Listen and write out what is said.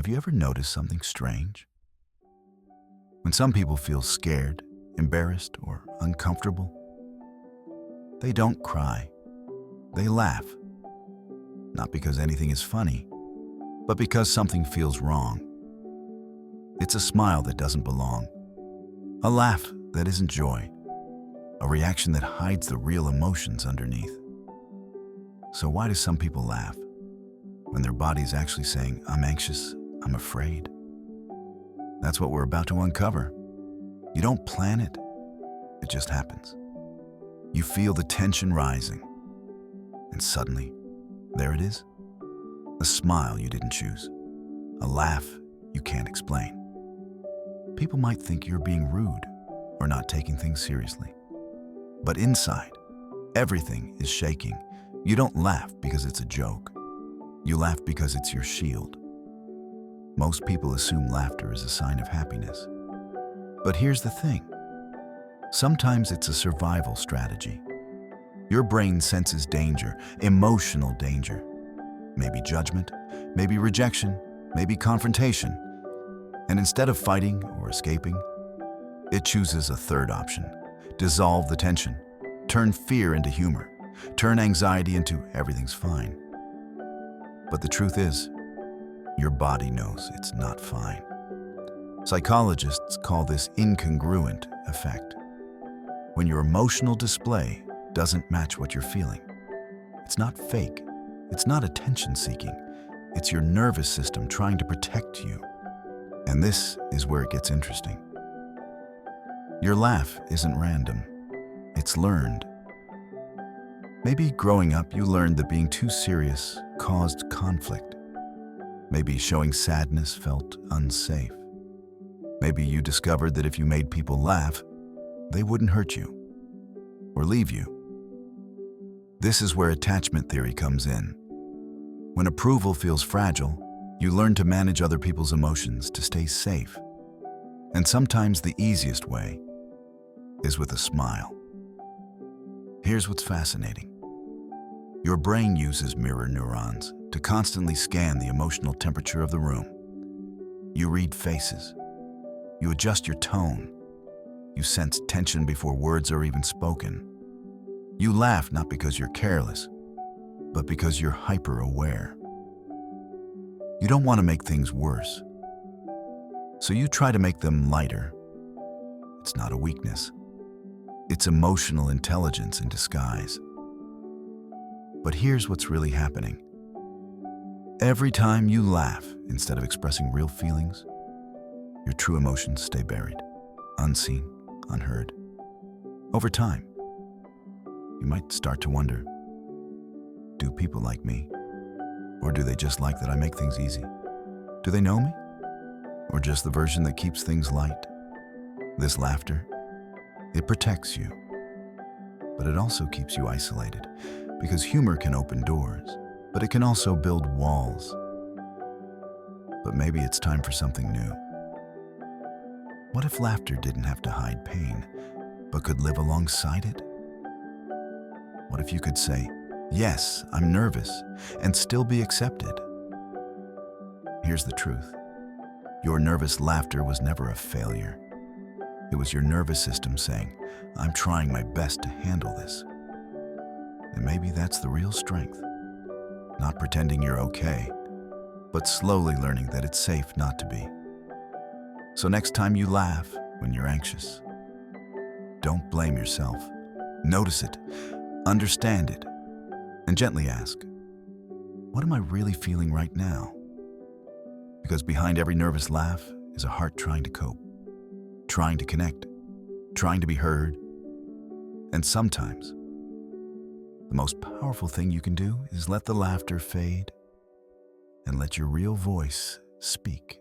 Have you ever noticed something strange? When some people feel scared, embarrassed, or uncomfortable, they don't cry. They laugh. Not because anything is funny, but because something feels wrong. It's a smile that doesn't belong, a laugh that isn't joy, a reaction that hides the real emotions underneath. So why do some people laugh when their body's actually saying, "I'm anxious, I'm afraid"? That's what we're about to uncover. You don't plan it, it just happens. You feel the tension rising, and suddenly, there it is. A smile you didn't choose, a laugh you can't explain. People might think you're being rude or not taking things seriously. But inside, everything is shaking. You don't laugh because it's a joke. You laugh because it's your shield. Most people assume laughter is a sign of happiness. But here's the thing. Sometimes it's a survival strategy. Your brain senses danger, emotional danger. Maybe judgment, maybe rejection, maybe confrontation. And instead of fighting or escaping, it chooses a third option. Dissolve the tension. Turn fear into humor. Turn anxiety into everything's fine. But the truth is, your body knows it's not fine. Psychologists call this incongruent effect. When your emotional display doesn't match what you're feeling. It's not fake. It's not attention-seeking. It's your nervous system trying to protect you. And this is where it gets interesting. Your laugh isn't random. It's learned. Maybe growing up you learned that being too serious caused conflict. Maybe showing sadness felt unsafe. Maybe you discovered that if you made people laugh, they wouldn't hurt you or leave you. This is where attachment theory comes in. When approval feels fragile, you learn to manage other people's emotions to stay safe. And sometimes the easiest way is with a smile. Here's what's fascinating. Your brain uses mirror neurons to constantly scan the emotional temperature of the room. You read faces. You adjust your tone. You sense tension before words are even spoken. You laugh not because you're careless, but because you're hyper-aware. You don't want to make things worse, so you try to make them lighter. It's not a weakness. It's emotional intelligence in disguise. But here's what's really happening. Every time you laugh, instead of expressing real feelings, your true emotions stay buried, unseen, unheard. Over time, you might start to wonder, do people like me? Or do they just like that I make things easy? Do they know me? Or just the version that keeps things light? This laughter, it protects you. But it also keeps you isolated, because humor can open doors, but it can also build walls. But maybe it's time for something new. What if laughter didn't have to hide pain, but could live alongside it? What if you could say, "Yes, I'm nervous," and still be accepted? Here's the truth. Your nervous laughter was never a failure. It was your nervous system saying, "I'm trying my best to handle this." And maybe that's the real strength. Not pretending you're okay, but slowly learning that it's safe not to be. So next time you laugh when you're anxious, don't blame yourself. Notice it, understand it, and gently ask, what am I really feeling right now? Because behind every nervous laugh is a heart trying to cope, trying to connect, trying to be heard. And sometimes, the most powerful thing you can do is let the laughter fade and let your real voice speak.